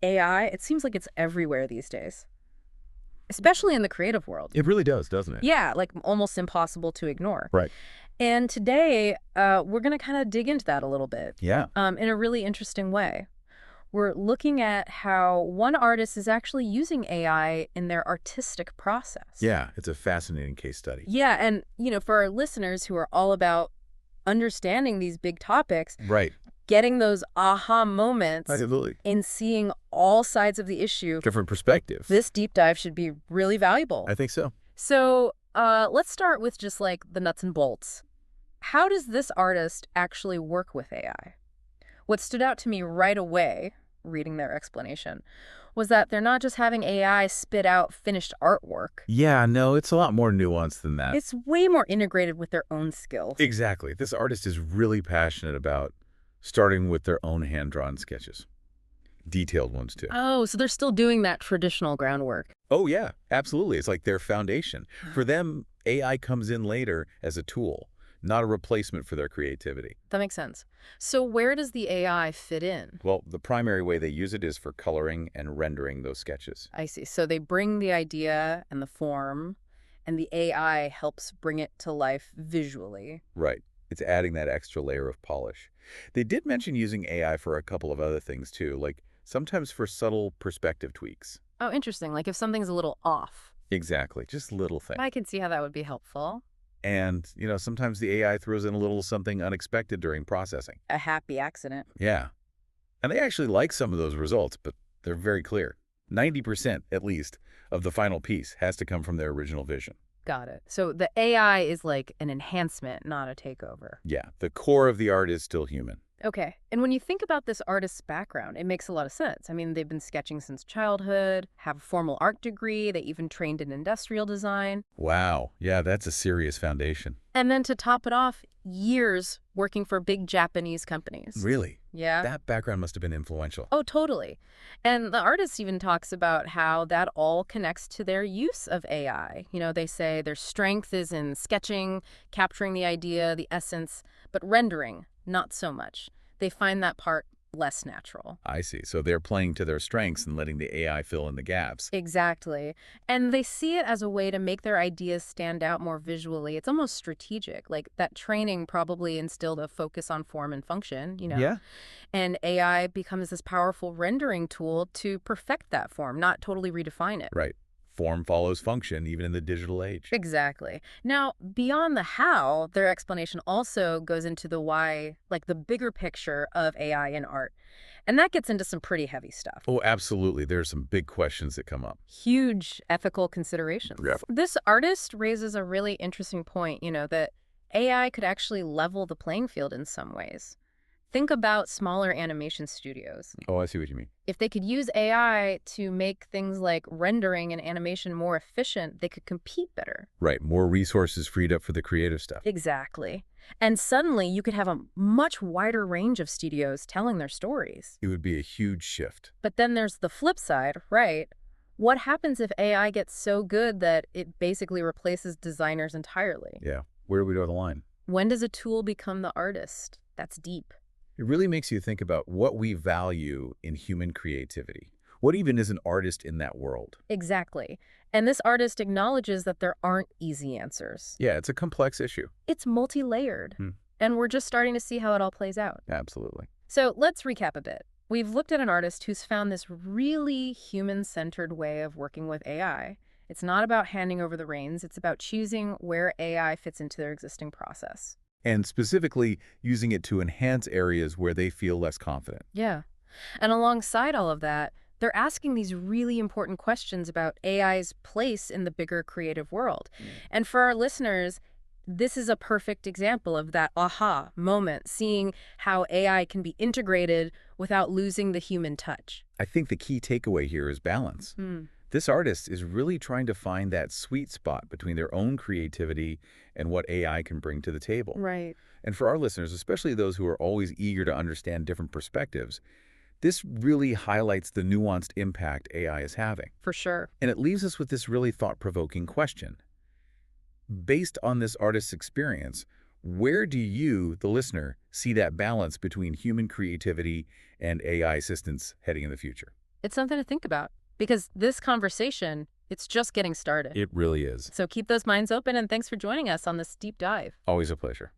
AI, it seems like it's everywhere these days, especially in the creative world. It really does, doesn't it? Yeah, like almost impossible to ignore. Right. And today, we're going to kind of dig into that a little bit Yeah. in a really interesting way. We're looking at how one artist is actually using AI in their artistic process. Yeah, it's a fascinating case study. Yeah, and, for our listeners who are all about understanding these big topics, Right. getting those aha moments Absolutely. in seeing all sides of the issue, Different perspective. this deep dive should be really valuable. I think so. So let's start with just like the nuts and bolts. How does this artist actually work with AI? What stood out to me right away, reading their explanation, was that they're not just having AI spit out finished artwork. Yeah, no, it's a lot more nuanced than that. It's way more integrated with their own skills. Exactly. This artist is really passionate about starting with their own hand-drawn sketches. Detailed ones, too. Oh, so they're still doing that traditional groundwork. Oh, yeah, absolutely. It's like their foundation. For them, AI comes in later as a tool, not a replacement for their creativity. That makes sense. So where does the AI fit in? Well, the primary way they use it is for coloring and rendering those sketches. I see. So they bring the idea and the form, and the AI helps bring it to life visually. Right. It's adding that extra layer of polish. They did mention using AI for a couple of other things, too, like sometimes for subtle perspective tweaks. Oh, interesting. Like if something's a little off. Exactly. Just little things. I can see how that would be helpful. And, sometimes the AI throws in a little something unexpected during processing. A happy accident. Yeah. And they actually like some of those results, but they're very clear. 90%, at least, of the final piece has to come from their original vision. Got it. So the AI is like an enhancement, not a takeover. Yeah, the core of the art is still human. Okay. And when you think about this artist's background, it makes a lot of sense. I mean, they've been sketching since childhood, have a formal art degree, they even trained in industrial design. Wow. Yeah, that's a serious foundation. And then to top it off, years working for big Japanese companies. Really? Yeah. That background must have been influential. Oh, totally. And the artist even talks about how that all connects to their use of AI. They say their strength is in sketching, capturing the idea, the essence, but rendering, not so much. They find that part less natural. I see. So they're playing to their strengths and letting the AI fill in the gaps. Exactly. And they see it as a way to make their ideas stand out more visually. It's almost strategic. Like that training probably instilled a focus on form and function, Yeah. And AI becomes this powerful rendering tool to perfect that form, not totally redefine it. Right. Form follows function, even in the digital age. Exactly. Now, beyond the how, their explanation also goes into the why, like the bigger picture of AI in art. And that gets into some pretty heavy stuff. Oh, absolutely. There are some big questions that come up. Huge ethical considerations. Yeah. This artist raises a really interesting point, that AI could actually level the playing field in some ways. Think about smaller animation studios. Oh, I see what you mean. If they could use AI to make things like rendering and animation more efficient, they could compete better. Right. More resources freed up for the creative stuff. Exactly. And suddenly you could have a much wider range of studios telling their stories. It would be a huge shift. But then there's the flip side, right? What happens if AI gets so good that it basically replaces designers entirely? Yeah. Where do we draw the line? When does a tool become the artist? That's deep. It really makes you think about what we value in human creativity. What even is an artist in that world? Exactly. And this artist acknowledges that there aren't easy answers. Yeah, it's a complex issue. It's multi-layered. And we're just starting to see how it all plays out. Absolutely. So let's recap a bit. We've looked at an artist who's found this really human-centered way of working with AI. It's not about handing over the reins. It's about choosing where AI fits into their existing process. And specifically using it to enhance areas where they feel less confident. Yeah. And alongside all of that, they're asking these really important questions about AI's place in the bigger creative world. And for our listeners, this is a perfect example of that aha moment, seeing how AI can be integrated without losing the human touch. I think the key takeaway here is balance. This artist is really trying to find that sweet spot between their own creativity and what AI can bring to the table. Right. And for our listeners, especially those who are always eager to understand different perspectives, this really highlights the nuanced impact AI is having. For sure. And it leaves us with this really thought-provoking question. Based on this artist's experience, where do you, the listener, see that balance between human creativity and AI assistance heading in the future? It's something to think about because this conversation, it's just getting started. It really is. So keep those minds open and thanks for joining us on this deep dive. Always a pleasure.